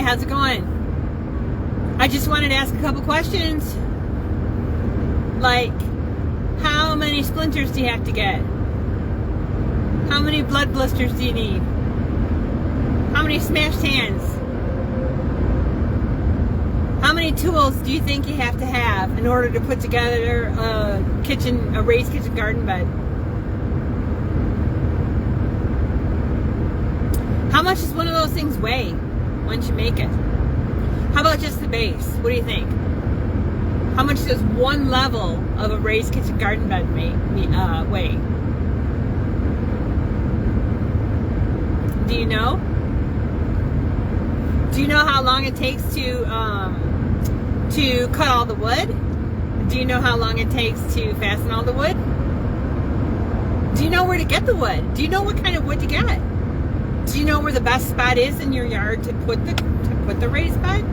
how's it going? I just wanted to ask a couple questions. Like, how many splinters do you have to get? How many blood blisters do you need? How many smashed hands? How many tools do you think you have to have in order to put together a raised kitchen garden bed? How much does one of those things weigh once you make it? How about just the base? What do you think? How much does one level of a raised kitchen garden bed weigh? Do you know? Do you know how long it takes to cut all the wood? Do you know how long it takes to fasten all the wood? Do you know where to get the wood? Do you know what kind of wood to get? Do you know where the best spot is in your yard to put the raised bed?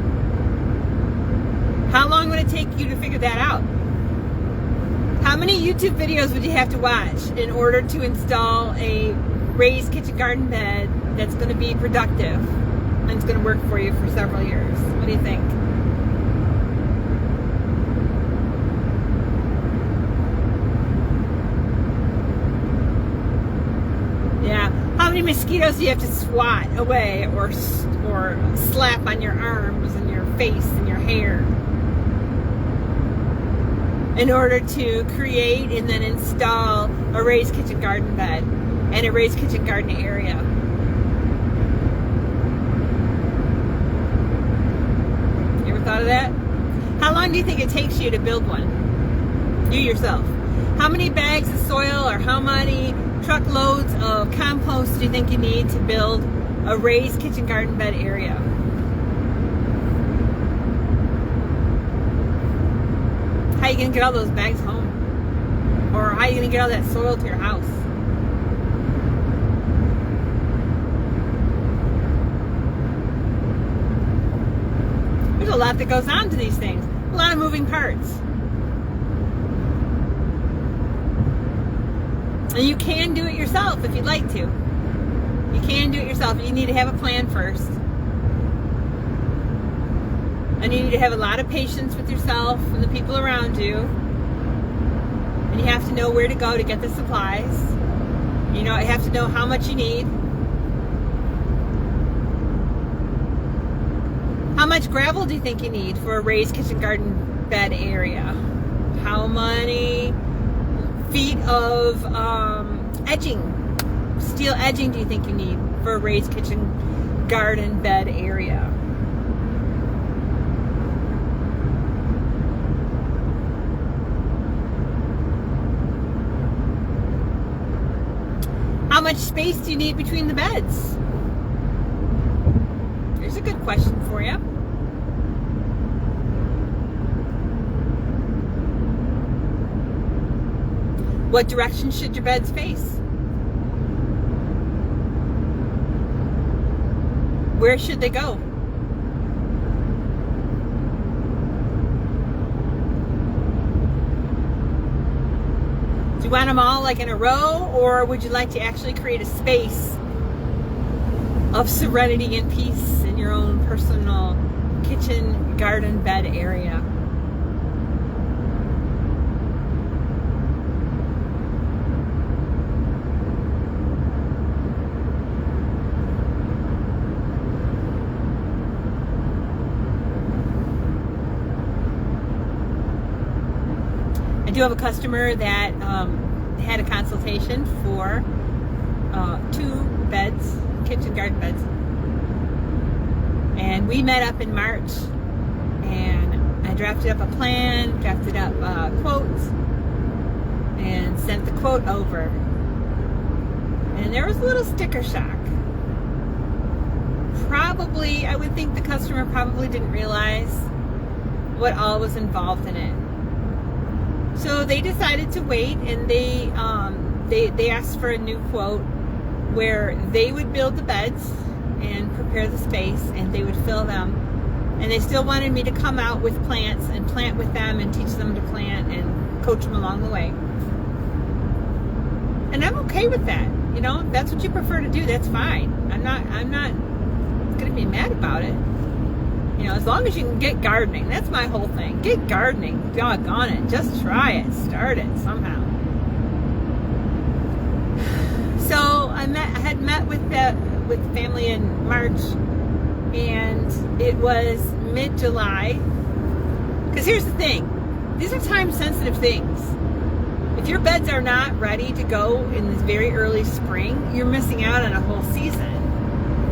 How long would it take you to figure that out? How many YouTube videos would you have to watch in order to install a raised kitchen garden bed that's going to be productive and it's going to work for you for several years? What do you think? Yeah. How many mosquitoes do you have to swat away or slap on your arms and your face and your hair in order to create and then install a raised kitchen garden bed and a raised kitchen garden area? You ever thought of that? How long do you think it takes you to build one? You yourself. How many bags of soil or how many truckloads of compost do you think you need to build a raised kitchen garden bed area? How are you going to get all those bags home? Or how are you going to get all that soil to your house? There's a lot that goes on to these things. A lot of moving parts. And you can do it yourself if you'd like to. You can do it yourself. You need to have a plan first. And you need to have a lot of patience with yourself and the people around you. And you have to know where to go to get the supplies. You have to know how much you need. How much gravel do you think you need for a raised kitchen garden bed area? How many feet of steel edging do you think you need for a raised kitchen garden bed area? How much space do you need between the beds? There's a good question for you. What direction should your beds face? Where should they go? Do you want them all like in a row, or would you like to actually create a space of serenity and peace in your own personal kitchen garden bed area? I do have a customer that had a consultation for 2 beds, kitchen garden beds. And we met up in March and I drafted up a plan, drafted up quotes, and sent the quote over. And there was a little sticker shock. Probably, I would think the customer probably didn't realize what all was involved in it. So they decided to wait, and they asked for a new quote where they would build the beds and prepare the space, and they would fill them. And they still wanted me to come out with plants and plant with them and teach them to plant and coach them along the way. And I'm okay with that. You know, if that's what you prefer to do, that's fine. I'm not going to be mad about it. You know, as long as you can get gardening. That's my whole thing. Get gardening. Doggone it. Just try it. Start it somehow. So I had met with family in March, and it was mid-July. Because here's the thing. These are time-sensitive things. If your beds are not ready to go in this very early spring, you're missing out on a whole season.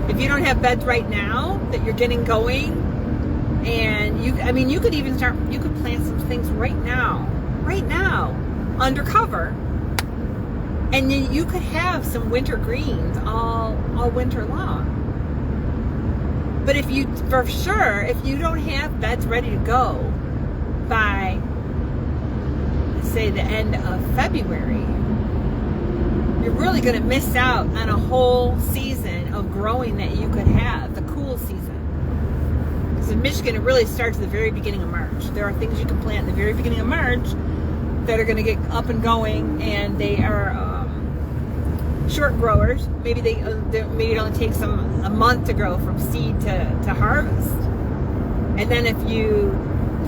If you don't have beds right now that you're getting going, and you could even you could plant some things right now, under cover, and then you could have some winter greens all winter long. But if you don't have beds ready to go by, say, the end of February, you're really going to miss out on a whole season of growing that you could have, the cool season. Because in Michigan, it really starts at the very beginning of March. There are things you can plant in the very beginning of March that are going to get up and going, and they are short growers. Maybe maybe it only takes them a month to grow from seed to harvest. And then if you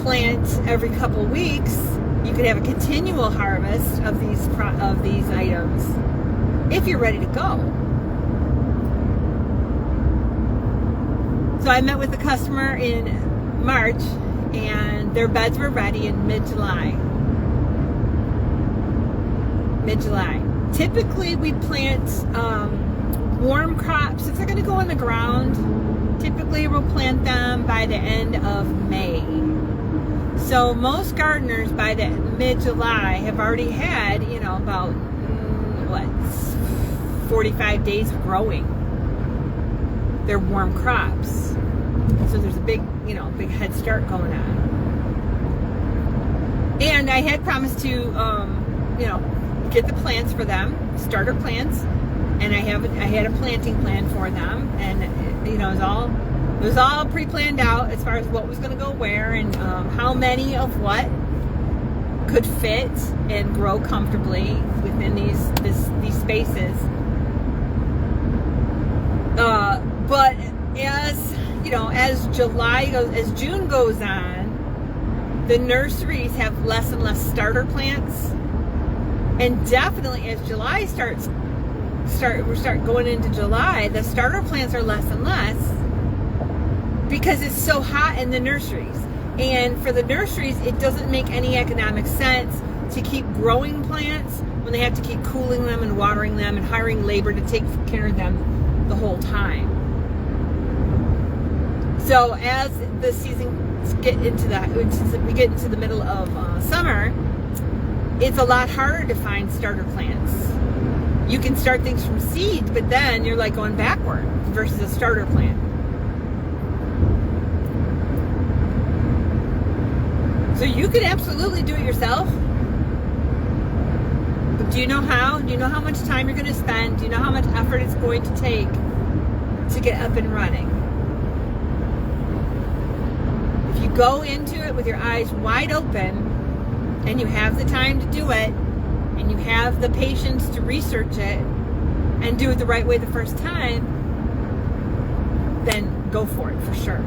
plant every couple weeks, you could have a continual harvest of these items if you're ready to go. So I met with the customer in March, and their beds were ready in mid-July. Typically, we plant warm crops. If they're going to go in the ground, typically we'll plant them by the end of May. So most gardeners by the mid-July have already had, about 45 days of growing their warm crops. So there's a big head start going on. And I had promised to, get the plants for them, starter plants, and I had a planting plan for them, and it was all pre-planned out as far as what was going to go where, and how many of what could fit and grow comfortably within these spaces. But as June goes on, the nurseries have less and less starter plants, and definitely as July we start going into July, the starter plants are less and less because it's so hot in the nurseries. And for the nurseries, it doesn't make any economic sense to keep growing plants when they have to keep cooling them and watering them and hiring labor to take care of them the whole time. So as the seasons we get into the middle of summer, it's a lot harder to find starter plants. You can start things from seed, but then you're like going backward versus a starter plant. So you could absolutely do it yourself. But do you know how? Do you know how much time you're going to spend? Do you know how much effort it's going to take to get up and running? If you go into it with your eyes wide open, and you have the time to do it, and you have the patience to research it, and do it the right way the first time, then go for it for sure.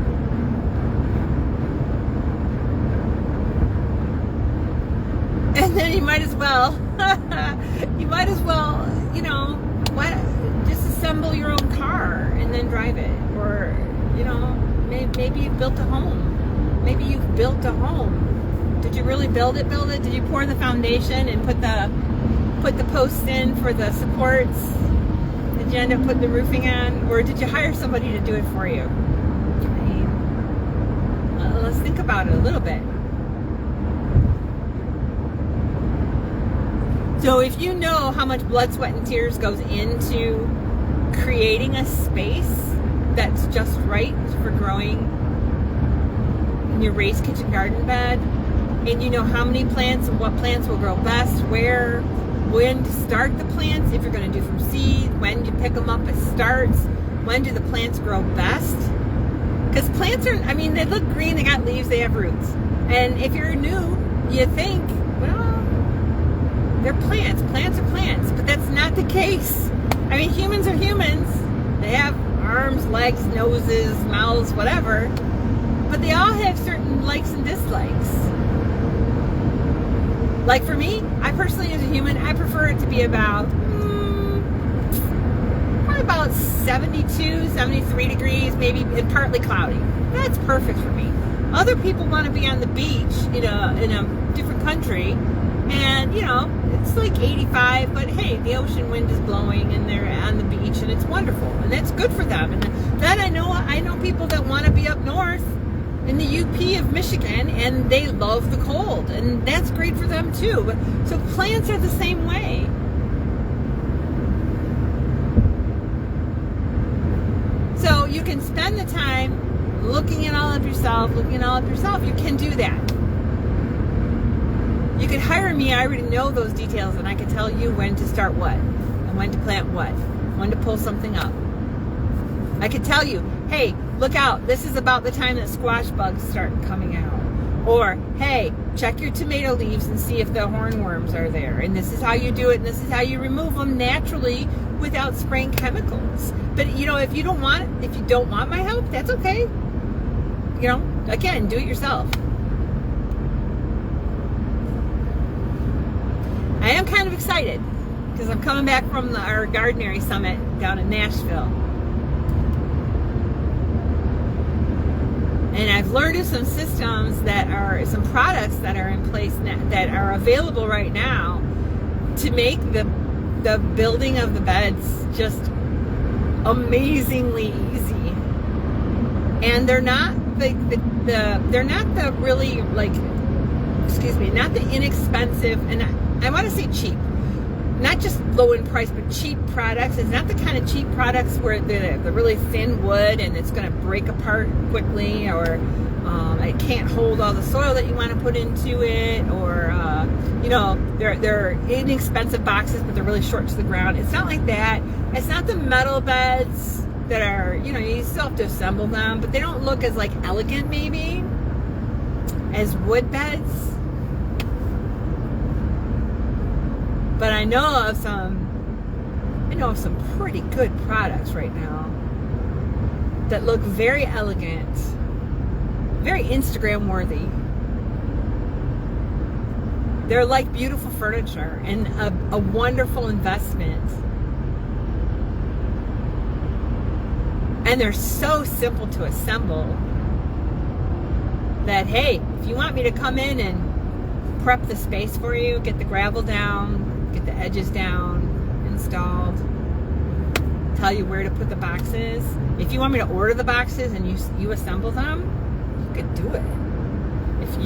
And then you might as well, disassemble your own car and then drive it. Or, maybe you've built a home. Maybe you've built a home. Did you really build it? Did you pour the foundation and put the posts in for the supports? Did you end up putting the roofing on? Or did you hire somebody to do it for you? Let's think about it a little bit. So if you know how much blood, sweat, and tears goes into creating a space that's just right for growing in your raised kitchen garden bed, and you know how many plants and what plants will grow best, when to start the plants, if you're going to do from seed, when you pick them up as starts, when do the plants grow best? Because plants they look green, they got leaves, they have roots. And if you're new, you think, well, they're plants. Plants are plants. But that's not the case. Humans are humans. They have arms, legs, noses, mouths, whatever. But they all have certain likes and dislikes. Like for me, I personally, as a human, I prefer it to be about probably about 72, 73 degrees, maybe, and partly cloudy. That's perfect for me. Other people want to be on the beach in a different country, and it's like 85, but hey, the ocean wind is blowing and they're on the beach and it's wonderful, and that's good for them. And then I know people that want to be up north in the UP of Michigan, and they love the cold, and that's great for them too. But so plants are the same way. So you can spend the time looking at all of yourself. You can do that. You could hire me. I already know those details, and I can tell you when to start what, and when to plant what, when to pull something up. I could tell you, hey, look out, this is about the time that squash bugs start coming out. Or, hey, check your tomato leaves and see if the hornworms are there. And this is how you do it, and this is how you remove them naturally without spraying chemicals. But if you don't want my help, that's okay. Again, do it yourself. I am kind of excited because I'm coming back from our Gardenary summit down in Nashville. And I've learned of some systems some products that are in place that are available right now to make the building of the beds just amazingly easy. And they're not not the inexpensive, and I want to say cheap. Not just low in price, but cheap products. It's not the kind of cheap products where they're really thin wood and it's going to break apart quickly, or it can't hold all the soil that you want to put into it, or they're inexpensive boxes but they're really short to the ground. It's not like that. It's not the metal beds that are, you still have to assemble them, but they don't look as elegant maybe as wood beds. But I know of some pretty good products right now that look very elegant, very Instagram worthy. They're like beautiful furniture and a wonderful investment. And they're so simple to assemble that, hey, if you want me to come in and prep the space for you, get the gravel down, get the edges down, installed, tell you where to put the boxes. If you want me to order the boxes and you assemble them, you could do it. If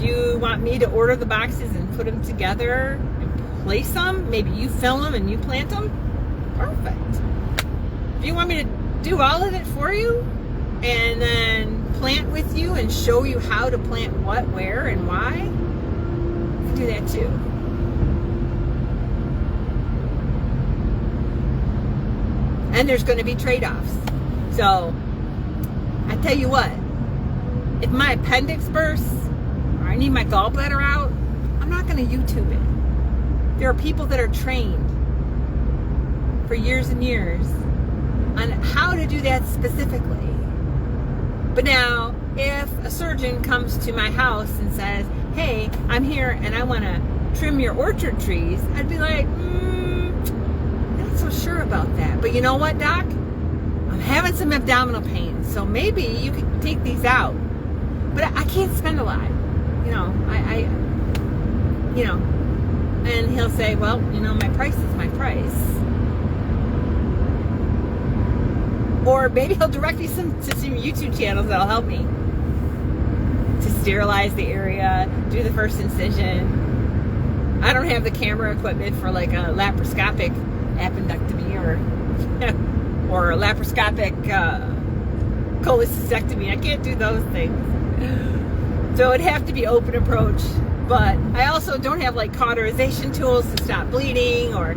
you want me to order the boxes and put them together and place them, maybe you film them and you plant them, perfect. If you want me to do all of it for you and then plant with you and show you how to plant what, where, and why, you can do that too. And there's going to be trade-offs. So, I tell you what, if my appendix bursts or I need my gallbladder out, I'm not going to YouTube it. There are people that are trained for years and years on how to do that specifically. But now, if a surgeon comes to my house and says, hey, I'm here and I want to trim your orchard trees, I'd be like, not so sure about that. But you know what, Doc? I'm having some abdominal pain, so maybe you could take these out. But I can't spend a lot. And he'll say, well, my price is my price. Or maybe he'll direct me to some YouTube channels that'll help me to sterilize the area, do the first incision. I don't have the camera equipment for like a laparoscopic appendectomy or a laparoscopic cholecystectomy. I can't do those things. So it'd have to be open approach. But I also don't have like cauterization tools to stop bleeding, or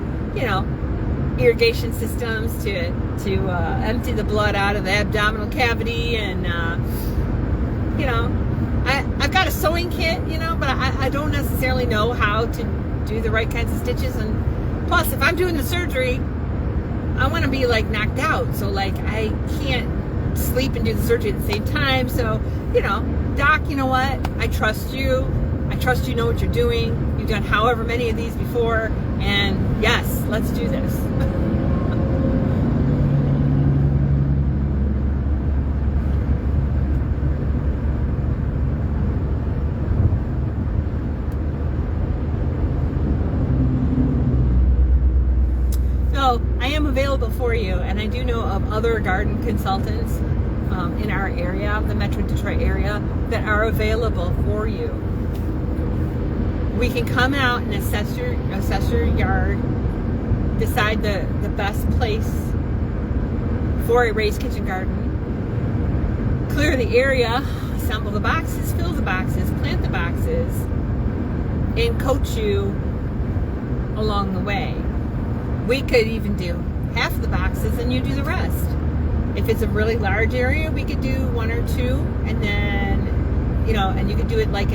irrigation systems to empty the blood out of the abdominal cavity, and I've got a sewing kit, but I don't necessarily know how to do the right kinds of stitches. And plus, if I'm doing the surgery, I want to be like knocked out, so like I can't sleep and do the surgery at the same time. So, doc, you know what? I trust you. I trust you know what you're doing. You've done however many of these before. And yes, let's do this. So I am available for you, and I do know of other garden consultants in our area, the Metro Detroit area, that are available for you. We can come out and assess your yard, decide the best place for a raised kitchen garden, clear the area, assemble the boxes, fill the boxes, plant the boxes, and coach you along the way. We could even do half of the boxes and you do the rest. If it's a really large area, we could do one or two, and then, and you could do it like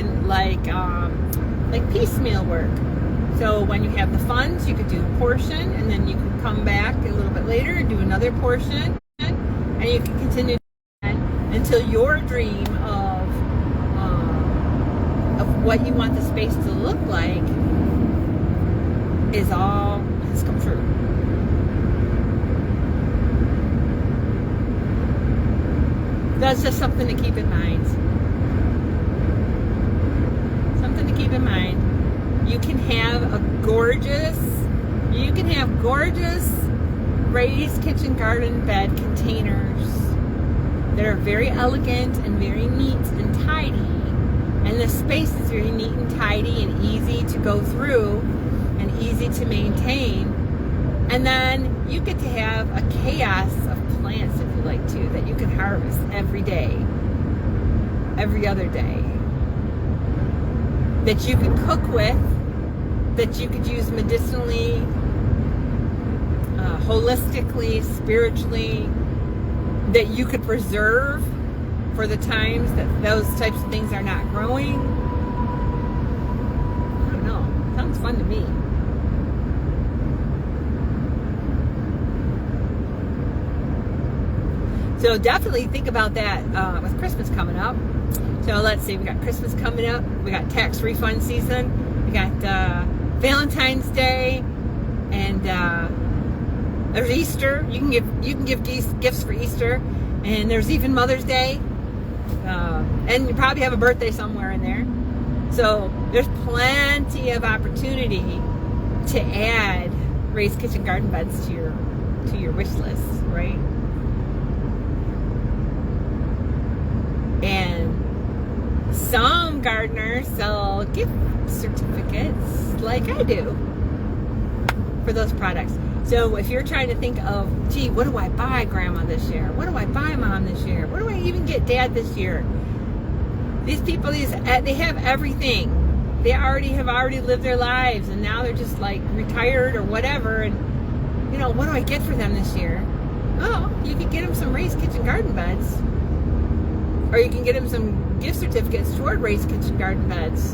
piecemeal work. So when you have the funds, you could do a portion, and then you could come back a little bit later and do another portion, and you can continue until your dream of what you want the space to look like has come true. That's just something to keep in mind. Something to keep in mind. You can have gorgeous raised kitchen garden bed containers that are very elegant and very neat and tidy. And the space is very neat and tidy and easy to go through and easy to maintain. And then you get to have a chaos of plants, if you like to, that you can harvest every day, every other day, that you can cook with, that you could use medicinally, holistically, spiritually, that you could preserve for the times that those types of things are not growing. I don't know. Sounds fun to me. So definitely think about that with Christmas coming up. So let's see, we got Christmas coming up. We got tax refund season. We got Valentine's Day, and there's Easter. You can give gifts for Easter, and there's even Mother's Day, and you probably have a birthday somewhere in there. So there's plenty of opportunity to add raised kitchen garden beds to your wish list, right? And some gardeners sell gift certificates like I do for those products. So if you're trying to think of, gee, what do I buy Grandma this year? What do I buy Mom this year? What do I even get Dad this year? These people, they have everything. They have already lived their lives, and now they're just like retired or whatever. And what do I get for them this year? Oh, you could get them some raised kitchen garden beds. Or you can get him some gift certificates toward raised kitchen garden beds.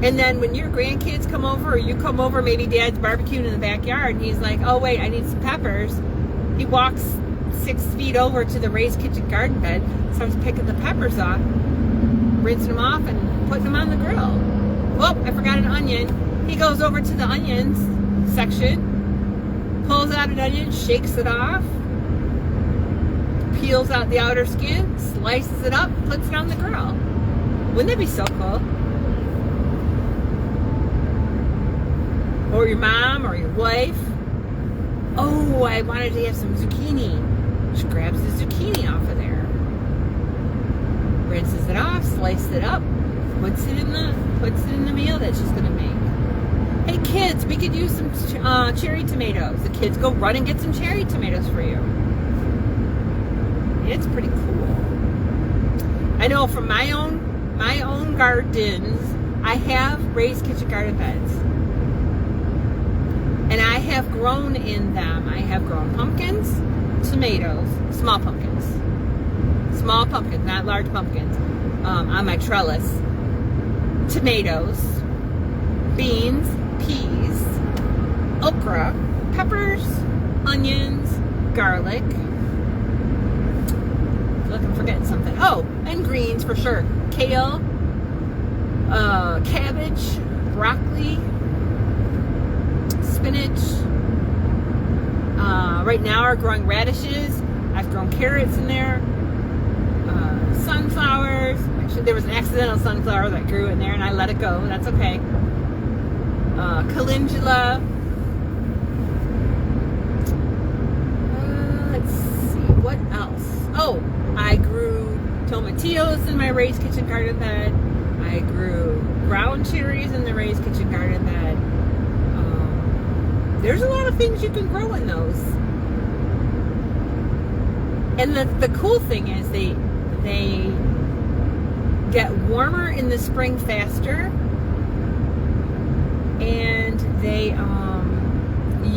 And then when your grandkids come over, or you come over, maybe Dad's barbecuing in the backyard, and he's like, oh wait, I need some peppers. He walks 6 feet over to the raised kitchen garden bed, starts picking the peppers off, rinsing them off, and putting them on the grill. Oh, I forgot an onion. He goes over to the onions section, pulls out an onion, shakes it off, peels out the outer skin, slices it up, puts it on the grill. Wouldn't that be so cool? Or your mom or your wife. Oh, I wanted to have some zucchini. She grabs the zucchini off of there, rinses it off, slices it up, puts it in the meal that she's gonna make. Hey kids, we could use some cherry tomatoes. The kids go run and get some cherry tomatoes for you. It's pretty cool. I know from my own gardens, I have raised kitchen garden beds. And I have grown in them. I have grown pumpkins, tomatoes, small pumpkins, not large pumpkins, on my trellis, tomatoes, beans, peas, okra, peppers, onions, garlic, Oh, and greens for sure. Kale, cabbage, broccoli, spinach. Right now we're growing radishes. I've grown carrots in there. Sunflowers. Actually, there was an accidental sunflower that grew in there and I let it go. That's okay. Calendula. Let's see, what else? Oh, I grew tomatillos in my raised kitchen garden bed. I grew ground cherries in the raised kitchen garden bed. There's a lot of things you can grow in those. And the cool thing is they get warmer in the spring faster, and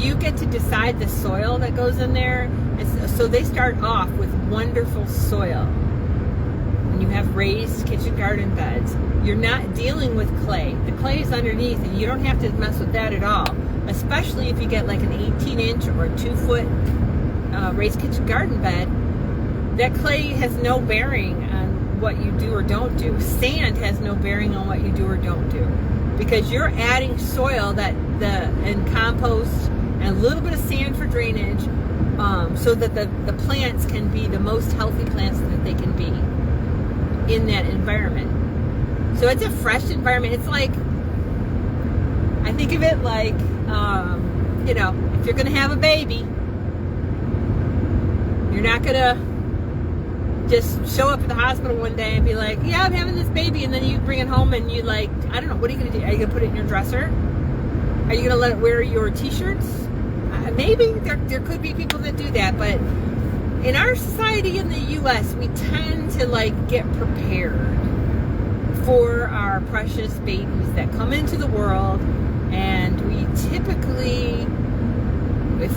you get to decide the soil that goes in there. And so they start off with wonderful soil. When you have raised kitchen garden beds, you're not dealing with clay. The clay is underneath, and you don't have to mess with that at all. Especially if you get like an 18-inch or a 2-foot raised kitchen garden bed, that clay has no bearing on what you do or don't do. Sand has no bearing on what you do or don't do, because you're adding soil and compost and a little bit of sand for drainage, so that the plants can be the most healthy plants that they can be in that environment. So it's a fresh environment. It's like, I think of it like, if you're going to have a baby, you're not going to just show up at the hospital one day and be like, yeah, I'm having this baby, and then you bring it home and you like, I don't know, what are you going to do? Are you going to put it in your dresser? Are you going to let it wear your t-shirts? Maybe there could be people that do that, but in our society in the U.S., we tend to like get prepared for our precious babies that come into the world, and we typically, if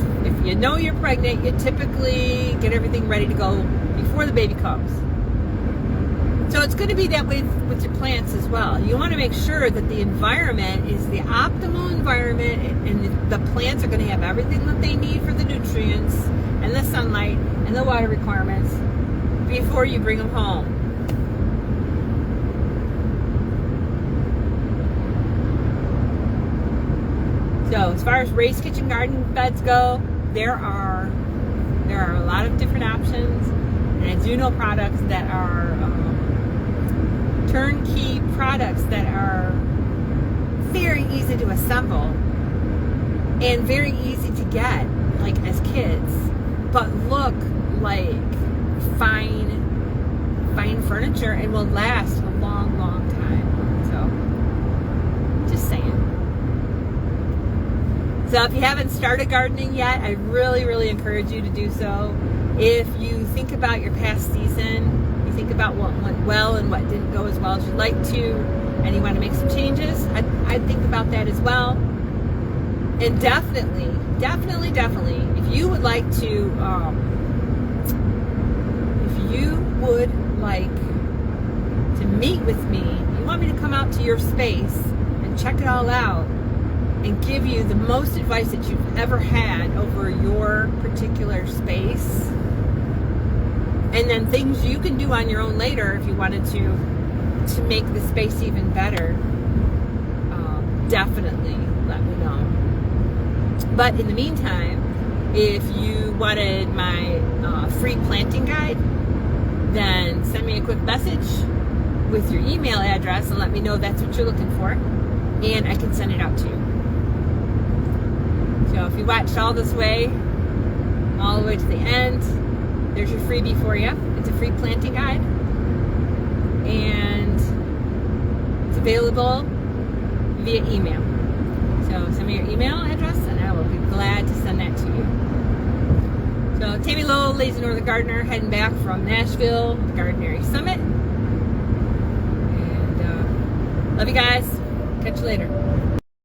you know you're pregnant, you typically get everything ready to go before the baby comes. So it's going to be that way with your plants as well. You want to make sure that the environment is the optimal environment, and the plants are going to have everything that they need for the nutrients and the sunlight and the water requirements before you bring them home. So as far as raised kitchen garden beds go, there are a lot of different options, and I do know products that are turnkey products that are very easy to assemble and very easy to get, like as kids, but look like fine furniture and will last a long, long time. So, just saying. So if you haven't started gardening yet, I really, really encourage you to do so. If you think about your past season, you think about what went well and what didn't go as well as you'd like to, and you want to make some changes, I'd think about that as well. And definitely, if you would like to, meet with me, you want me to come out to your space and check it all out, and give you the most advice that you've ever had over your particular space, and then things you can do on your own later if you wanted to make the space even better, definitely let me know. But in the meantime, if you wanted my free planting guide, then send me a quick message with your email address and let me know that's what you're looking for, and I can send it out to you. So if you watched all this way, all the way to the end, there's your freebie for you. It's a free planting guide, and it's available via email. So send me your email address and I will be glad to send that to you. So Tammy Lowell, Lazy Northern Gardener, heading back from Nashville, the Gardenary Summit. And love you guys. Catch you later.